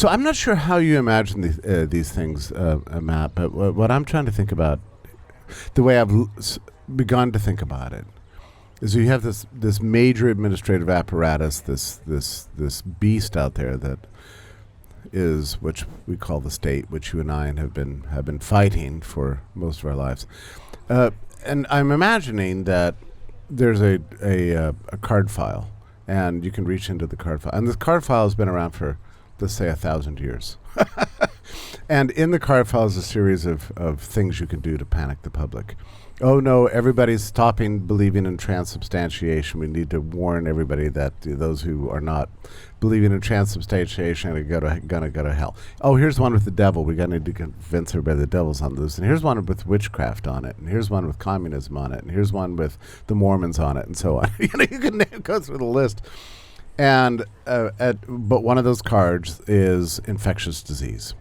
So I'm not sure how you imagine these things, Matt, but what I'm trying to think about, the way I've begun to think about it, is you have this major administrative apparatus, this beast out there that is, which we call the state, which you and I have been fighting for most of our lives, and I'm imagining that there's a card file, and you can reach into the card file, and this card file has been around for, let's say, 1,000 years. And in the card file is a series of things you can do to panic the public. Oh no, everybody's stopping believing in transubstantiation. We need to warn everybody that those who are not believing in transubstantiation are gonna go to hell. Oh, here's one with the devil. We need to convince everybody the devil's on loose. And here's one with witchcraft on it. And here's one with communism on it. And here's one with the Mormons on it, and so on. You can go through the list. And but one of those cards is infectious disease.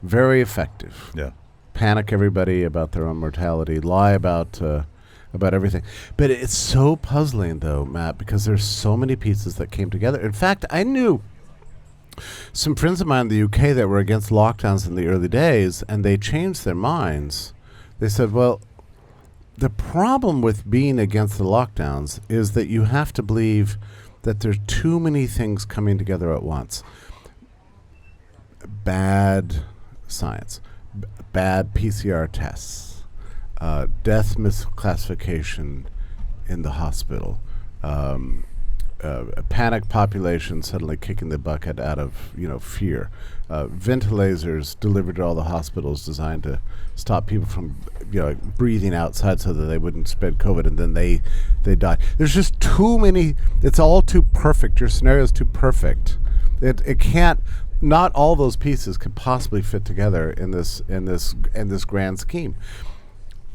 Very effective. Yeah. Panic everybody about their own mortality. Lie about everything. But it's so puzzling, though, Matt, because there's so many pieces that came together. In fact, I knew some friends of mine in the UK that were against lockdowns in the early days, and they changed their minds. They said, well, the problem with being against the lockdowns is that you have to believe that there's too many things coming together at once. Bad science, bad PCR tests, death misclassification in the hospital, a panic population suddenly kicking the bucket out of fear, ventilators delivered to all the hospitals designed to stop people from breathing outside so that they wouldn't spread COVID, and then they die. There's just too many. It's all too perfect. Your scenario is too perfect. It can't. Not all those pieces could possibly fit together in this grand scheme.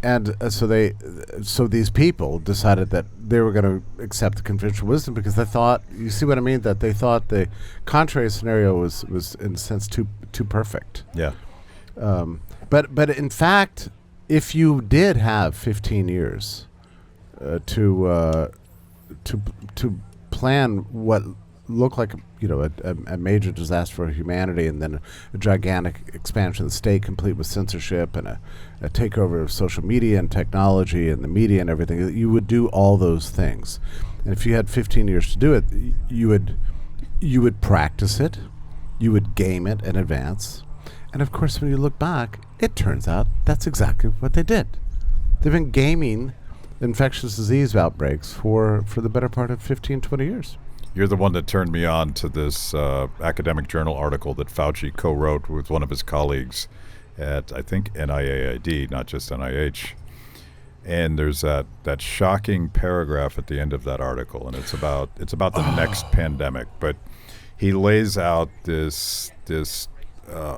And so these people decided that they were going to accept the conventional wisdom because they thought, you see what I mean, that they thought the contrary scenario was in a sense too perfect. Yeah. But in fact, if you did have 15 years to plan what looked like a major disaster for humanity, and then a gigantic expansion of the state, complete with censorship and a takeover of social media and technology and the media and everything, you would do all those things. And if you had 15 years to do it, you would practice it, you would game it in advance, and of course, when you look back, it turns out that's exactly what they did. They've been gaming infectious disease outbreaks for the better part of 15, 20 years. You're the one that turned me on to this academic journal article that Fauci co-wrote with one of his colleagues at, I think, NIAID, not just NIH. And there's that shocking paragraph at the end of that article, and it's about the next pandemic. But he lays out this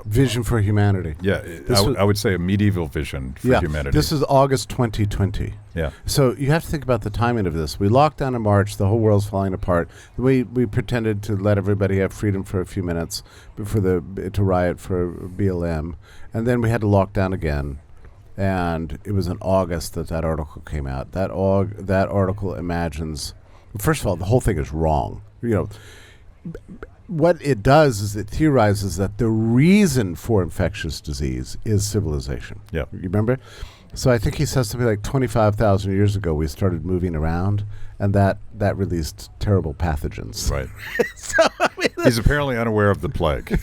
vision for humanity. Yeah, I would say a medieval vision for humanity. This is August 2020. Yeah. So you have to think about the timing of this. We locked down in March. The whole world's falling apart. We pretended to let everybody have freedom for a few minutes before to riot for BLM, and then we had to lock down again. And it was in August that article came out. That article imagines. First of all, the whole thing is wrong. What it does is it theorizes that the reason for infectious disease is civilization. Yeah. You remember? So I think he says something like 25,000 years ago we started moving around, and that released terrible pathogens. Right. So, I mean, he's apparently unaware of the plague.